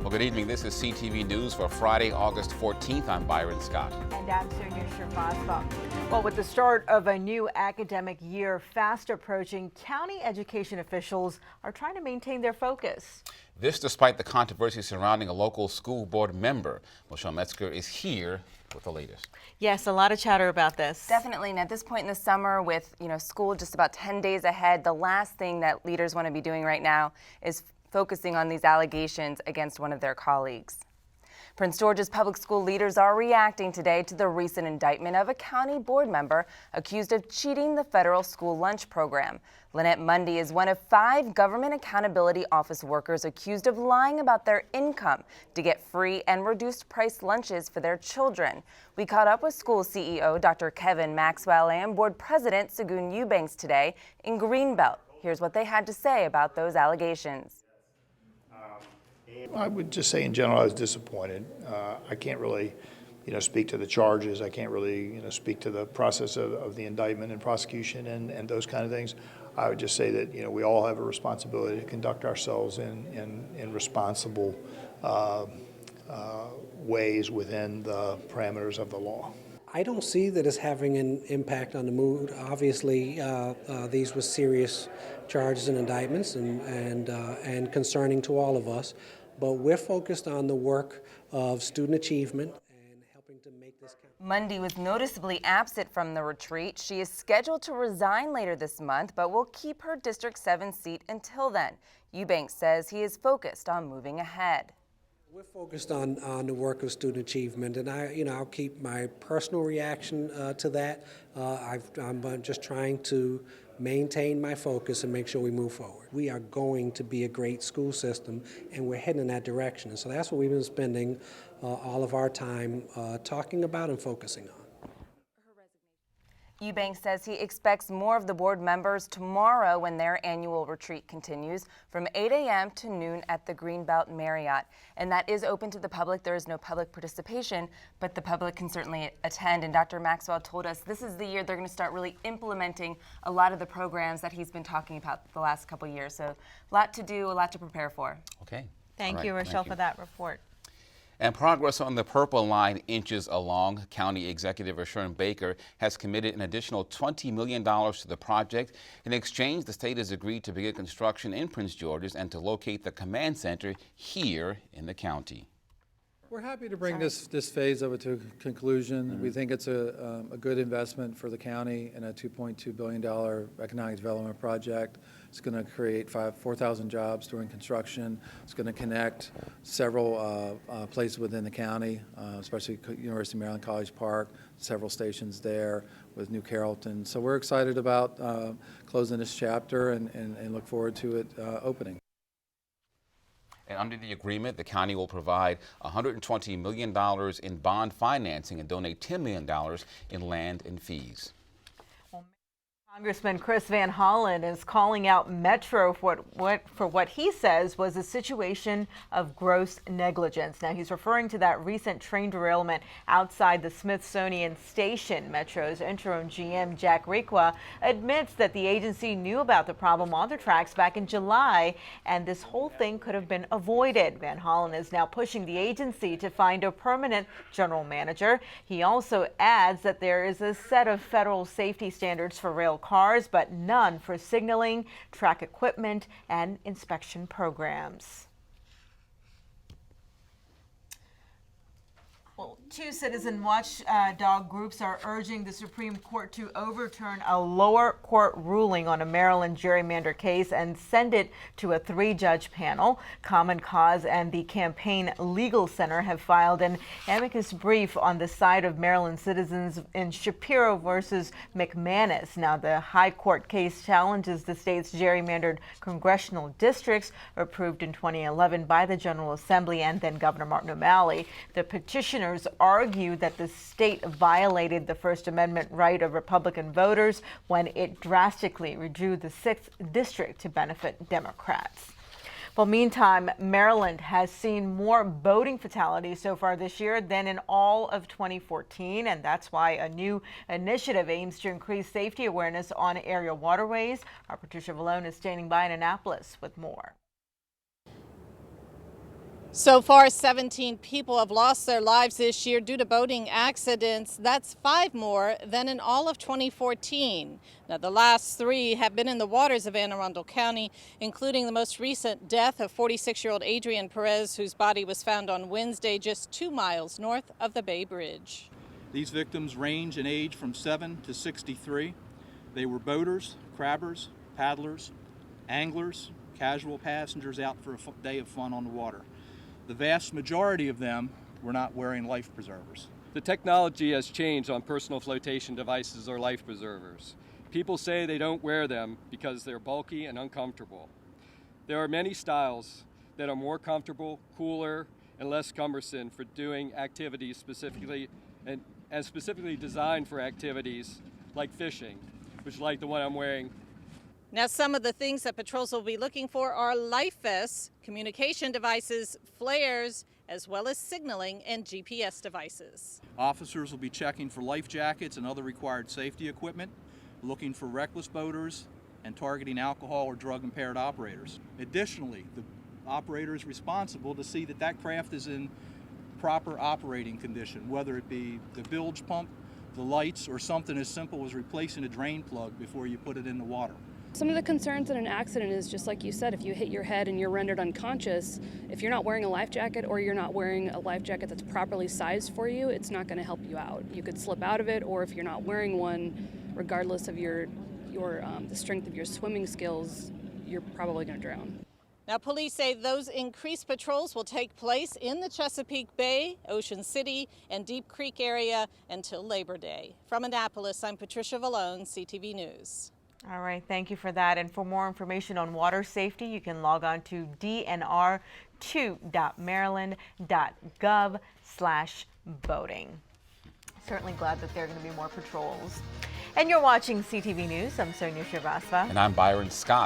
Well, good evening. This is CTV News for Friday, August 14th. I'm Byron Scott. And I'm Sonia Shrivastava. Well, with the start of a new academic year fast approaching, county education officials are trying to maintain their focus. This despite the controversy surrounding a local school board member. Michelle Metzger is here with the latest. Yes, a lot of chatter about this. Definitely. And at this point in the summer with, school just about 10 days ahead, the last thing that leaders want to be doing right now is focusing on these allegations against one of their colleagues. Prince George's public school leaders are reacting today to the recent indictment of a county board member accused of cheating the federal school lunch program. Lynette Mundy is one of 5 Government Accountability Office workers accused of lying about their income to get free and reduced price lunches for their children. We caught up with school CEO Dr. Kevin Maxwell and board president Segun Eubanks today in Greenbelt. Here's what they had to say about those allegations. I would just say in general I was disappointed. I can't really speak to the charges. I can't really speak to the process of the indictment and prosecution and those kind of things. I would just say that we all have a responsibility to conduct ourselves in responsible ways within the parameters of the law. I don't see that as having an impact on the mood. Obviously, these were serious charges and indictments and concerning to all of us. But we're focused on the work of student achievement and helping to make this count. Mundy was noticeably absent from the retreat. She is scheduled to resign later this month, but will keep her District 7 seat until then. Eubanks says he is focused on moving ahead. We're focused on the work of student achievement, and I'll keep my personal reaction to that. I'm just trying to maintain my focus and make sure we move forward. We are going to be a great school system, and we're heading in that direction. And so that's what we've been spending all of our time talking about and focusing on. Eubanks says he expects more of the board members tomorrow when their annual retreat continues from 8 a.m. to noon at the Greenbelt Marriott. And that is open to the public. There is no public participation, but the public can certainly attend. And Dr. Maxwell told us this is the year they're going to start really implementing a lot of the programs that he's been talking about the last couple of years. So a lot to do, a lot to prepare for. Okay. Thank you, Rochelle, for that report. And progress on the Purple Line inches along. County Executive Rushern Baker has committed an additional $20 million to the project. In exchange, the state has agreed to begin construction in Prince George's and to locate the command center here in the county. We're happy to bring this phase of it to conclusion. We think it's a good investment for the county and a $2.2 billion economic development project. It's going to create 4,000 jobs during construction. It's going to connect several places within the county, especially University of Maryland College Park, several stations there with New Carrollton. So we're excited about closing this chapter and look forward to it opening. And under the agreement, the county will provide $120 million in bond financing and donate $10 million in land and fees. Congressman Chris Van Hollen is calling out Metro for what he says was a situation of gross negligence. Now, he's referring to that recent train derailment outside the Smithsonian Station. Metro's interim GM Jack Requa admits that the agency knew about the problem on the tracks back in July, and this whole thing could have been avoided. Van Hollen is now pushing the agency to find a permanent general manager. He also adds that there is a set of federal safety standards for rail cars, but none for signaling, track equipment, and inspection programs. Well, 2 citizen watchdog groups are urging the Supreme Court to overturn a lower court ruling on a Maryland gerrymander case and send it to a 3-judge panel. Common Cause and the Campaign Legal Center have filed an amicus brief on the side of Maryland citizens in Shapiro versus McManus. Now, the high court case challenges the state's gerrymandered congressional districts approved in 2011 by the General Assembly and then Governor Martin O'Malley. The petitioners argue that the state violated the First Amendment right of Republican voters when it drastically redrew the 6th district to benefit Democrats. Well, meantime, Maryland has seen more boating fatalities so far this year than in all of 2014, and that's why a new initiative aims to increase safety awareness on area waterways. Our Patricia Vallone is standing by in Annapolis with more. So far, 17 people have lost their lives this year due to boating accidents. That's 5 more than in all of 2014. Now, the last 3 have been in the waters of Anne Arundel County, including the most recent death of 46-year-old Adrian Perez, whose body was found on Wednesday just 2 miles north of the Bay Bridge. These victims range in age from 7 to 63. They were boaters, crabbers, paddlers, anglers, casual passengers out for a day of fun on the water. The vast majority of them were not wearing life preservers. The technology has changed on personal flotation devices or life preservers. People say they don't wear them because they're bulky and uncomfortable. There are many styles that are more comfortable, cooler, and less cumbersome for doing activities specifically designed for activities like fishing, which is like the one I'm wearing. Now, some of the things that patrols will be looking for are life vests, communication devices, flares, as well as signaling and GPS devices. Officers will be checking for life jackets and other required safety equipment, looking for reckless boaters, and targeting alcohol or drug-impaired operators. Additionally, the operator is responsible to see that that craft is in proper operating condition, whether it be the bilge pump, the lights, or something as simple as replacing a drain plug before you put it in the water. Some of the concerns in an accident is just like you said, if you hit your head and you're rendered unconscious, if you're not wearing a life jacket or you're not wearing a life jacket that's properly sized for you, it's not going to help you out. You could slip out of it, or if you're not wearing one, regardless of the strength of your swimming skills, you're probably going to drown. Now, police say those increased patrols will take place in the Chesapeake Bay, Ocean City, and Deep Creek area until Labor Day. From Annapolis, I'm Patricia Vallone, CTV News. All right, thank you for that. And for more information on water safety, you can log on to dnr2.maryland.gov/boating. Certainly glad that there are going to be more patrols. And you're watching CTV News. I'm Sonia Srivastava. And I'm Byron Scott.